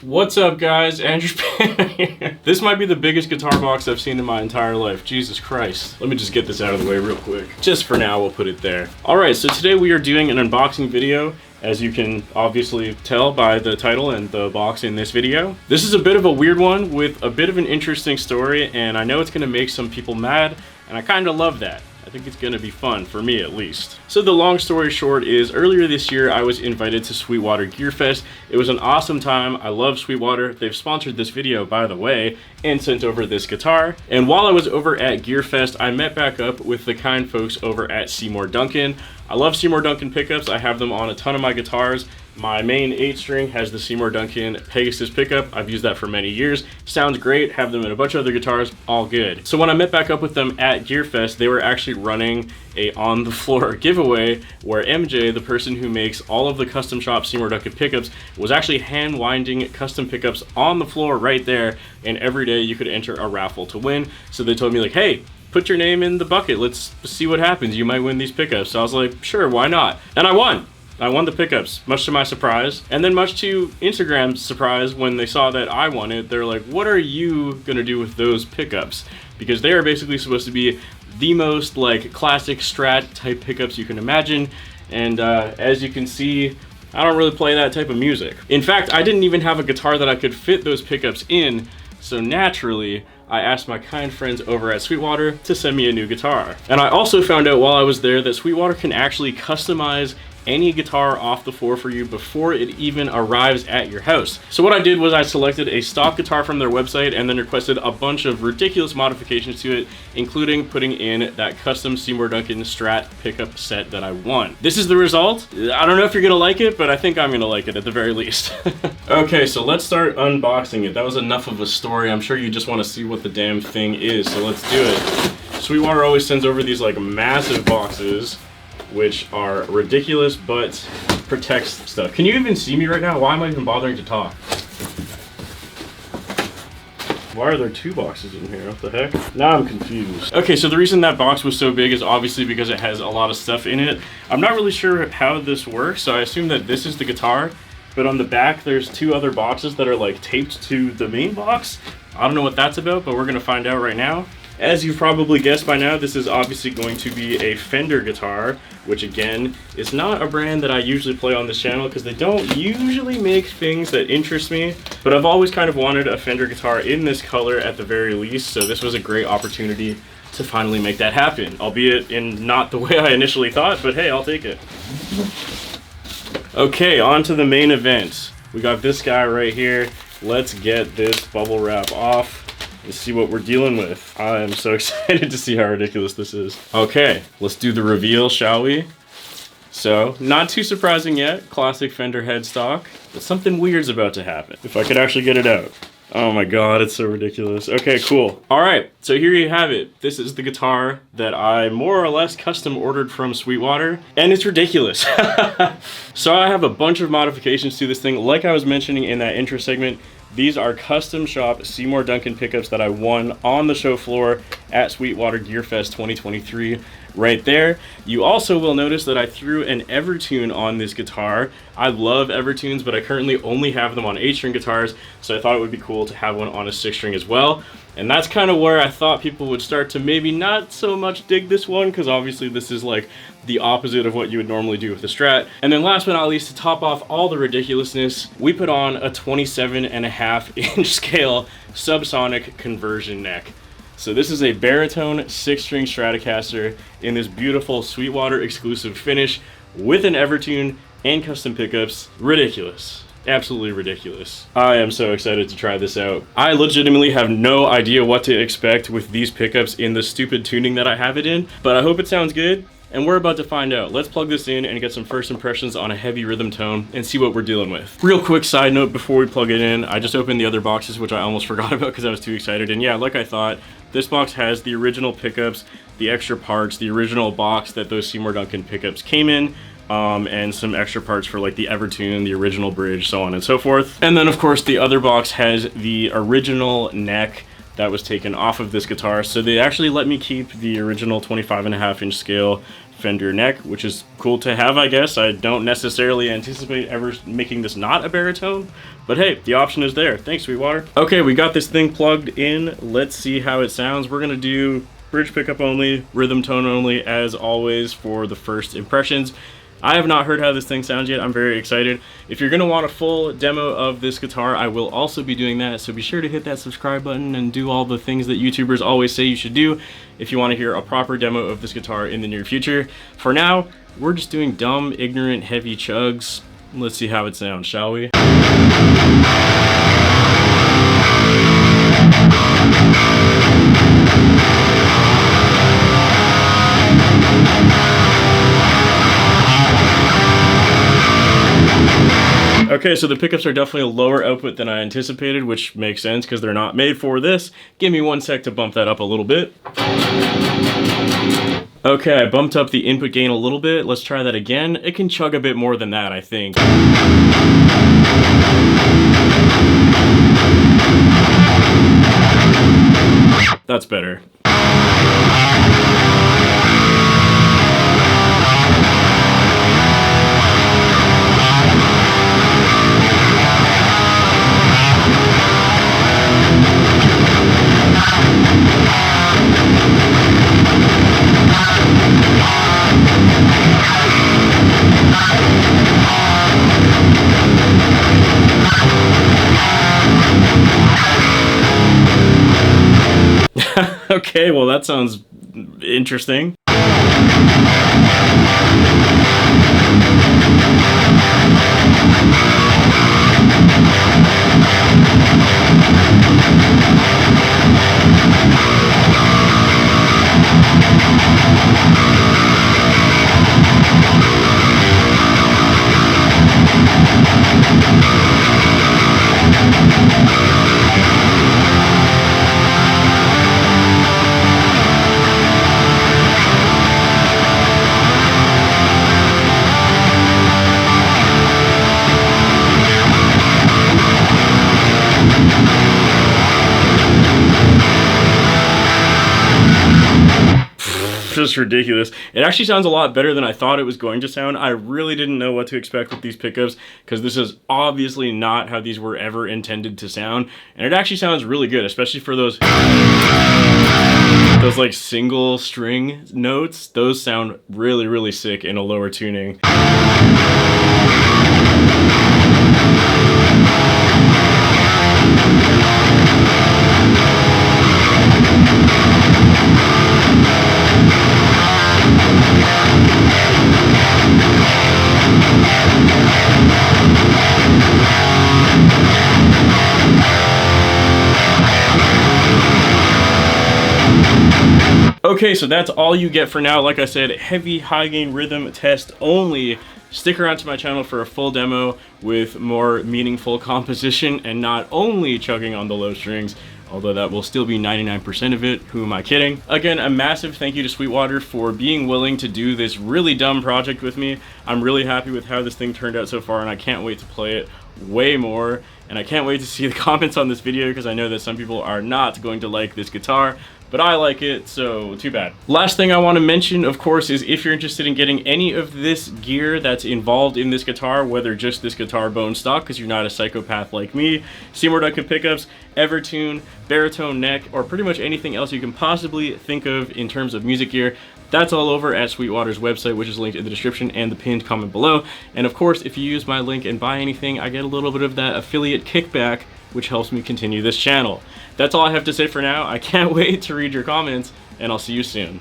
What's up, guys? Andrew here. This might be the biggest guitar box I've seen in my entire life. Jesus Christ. Let me just get this out of the way real quick. Just for now, we'll put it there. Alright, so today we are doing an unboxing video, as you can obviously tell by the title and the box in this video. This is a bit of a weird one with a bit of an interesting story, and I know it's going to make some people mad, and I kind of love that. I think it's going to be fun, for me at least. So the long story short is, earlier this year I was invited to Sweetwater Gear Fest. It was an awesome time. I love Sweetwater. They've sponsored this video, by the way, and sent over this guitar. And while I was over at Gear Fest, I met back up with the kind folks over at Seymour Duncan. I love Seymour Duncan pickups. I have them on a ton of my guitars. My main 8-string has the Seymour Duncan Pegasus pickup. I've used that for many years. Sounds great. Have them in a bunch of other guitars. All good. So when I met back up with them at Gear Fest, they were actually running a on-the-floor giveaway where MJ, the person who makes all of the custom shop Seymour Duncan pickups, was actually hand-winding custom pickups on the floor right there, and every day you could enter a raffle to win. So they told me, like, hey, put your name in the bucket. Let's see what happens. You might win these pickups. So I was like, sure, why not? And I won. I won the pickups, much to my surprise. And then much to Instagram's surprise, when they saw that I won it, they're like, what are you gonna do with those pickups? Because they are basically supposed to be the most like classic Strat type pickups you can imagine. And as you can see, I don't really play that type of music. In fact, I didn't even have a guitar that I could fit those pickups in. So naturally, I asked my kind friends over at Sweetwater to send me a new guitar. And I also found out while I was there that Sweetwater can actually customize any guitar off the floor for you before it even arrives at your house. So what I did was I selected a stock guitar from their website and then requested a bunch of ridiculous modifications to it, including putting in that custom Seymour Duncan Strat pickup set that I won. This is the result. I don't know if you're gonna like it, but I think I'm gonna like it at the very least. Okay, so let's start unboxing it. That was enough of a story. I'm sure you just want to see what the damn thing is, so let's do it. Sweetwater always sends over these like massive boxes, which are ridiculous, but protects stuff. Can you even see me right now? Why am I even bothering to talk? Why are there two boxes in here? What the heck? Now I'm confused. Okay, so the reason that box was so big is obviously because it has a lot of stuff in it. I'm not really sure how this works, so I assume that this is the guitar, but on the back there's two other boxes that are like taped to the main box. I don't know what that's about, but we're gonna find out right now. As you've probably guessed by now, this is obviously going to be a Fender guitar, which again, is not a brand that I usually play on this channel because they don't usually make things that interest me, but I've always kind of wanted a Fender guitar in this color at the very least, so this was a great opportunity to finally make that happen, albeit in not the way I initially thought, but hey, I'll take it. Okay, on to the main event. We got this guy right here. Let's get this bubble wrap off. Let's see what we're dealing with. I am so excited to see how ridiculous this is. Okay, let's do the reveal, shall we? So, not too surprising yet, classic Fender headstock, but something weird's about to happen. If I could actually get it out. Oh my god, it's so ridiculous. Okay, cool. Alright, so here you have it. This is the guitar that I more or less custom ordered from Sweetwater, and it's ridiculous. So I have a bunch of modifications to this thing. Like I was mentioning in that intro segment, these are custom shop Seymour Duncan pickups that I won on the show floor at Sweetwater Gear Fest 2023 right there. You also will notice that I threw an Evertune on this guitar. I love Evertunes, but I currently only have them on 8-string guitars, so I thought it would be cool to have one on a 6-string as well. And that's kind of where I thought people would start to maybe not so much dig this one, because obviously this is like the opposite of what you would normally do with a Strat. And then last but not least, to top off all the ridiculousness, we put on a 27.5-inch scale subsonic conversion neck. So this is a baritone 6-string Stratocaster in this beautiful Sweetwater exclusive finish with an Evertune and custom pickups. Ridiculous. Absolutely ridiculous. I am so excited to try this out. I legitimately have no idea what to expect with these pickups in the stupid tuning that I have it in, but I hope it sounds good, and we're about to find out. Let's plug this in and get some first impressions on a heavy rhythm tone and see what we're dealing with. Real quick side note before we plug it in, I just opened the other boxes, which I almost forgot about because I was too excited, and yeah, like I thought, this box has the original pickups, the extra parts, the original box that those Seymour Duncan pickups came in, and some extra parts for like the Evertune, the original bridge, so on and so forth. And then of course the other box has the original neck that was taken off of this guitar. So they actually let me keep the original 25.5-inch scale Fender neck, which is cool to have, I guess. I don't necessarily anticipate ever making this not a baritone, but hey, the option is there. Thanks, Sweetwater. Okay, we got this thing plugged in. Let's see how it sounds. We're gonna do bridge pickup only, rhythm tone only, as always, for the first impressions. I have not heard how this thing sounds yet. I'm very excited. If you're gonna want a full demo of this guitar, I will also be doing that, so be sure to hit that subscribe button and do all the things that YouTubers always say you should do if you want to hear a proper demo of this guitar in the near future. For now, we're just doing dumb, ignorant, heavy chugs. Let's see how it sounds, shall we? Okay, so the pickups are definitely a lower output than I anticipated, which makes sense because they're not made for this. Give me 1 sec to bump that up a little bit. Okay, I bumped up the input gain a little bit. Let's try that again. It can chug a bit more than that, I think. That's better. Okay, well that sounds interesting. Just ridiculous. It actually sounds a lot better than I thought it was going to sound. I really didn't know what to expect with these pickups because this is obviously not how these were ever intended to sound, and it actually sounds really good, especially for those like single string notes. Those sound really, really sick in a lower tuning. Okay, so that's all you get for now. Like I said, heavy high gain rhythm test only. Stick around to my channel for a full demo with more meaningful composition and not only chugging on the low strings, although that will still be 99% of it. Who am I kidding? Again, a massive thank you to Sweetwater for being willing to do this really dumb project with me. I'm really happy with how this thing turned out so far, and I can't wait to play it way more. And I can't wait to see the comments on this video because I know that some people are not going to like this guitar, but I like it, so too bad. Last thing I want to mention, of course, is if you're interested in getting any of this gear that's involved in this guitar, whether just this guitar bone stock, because you're not a psychopath like me, Seymour Duncan pickups, Evertune, baritone neck, or pretty much anything else you can possibly think of in terms of music gear, that's all over at Sweetwater's website, which is linked in the description and the pinned comment below. And of course, if you use my link and buy anything, I get a little bit of that affiliate kickback, which helps me continue this channel. That's all I have to say for now. I can't wait to read your comments, and I'll see you soon.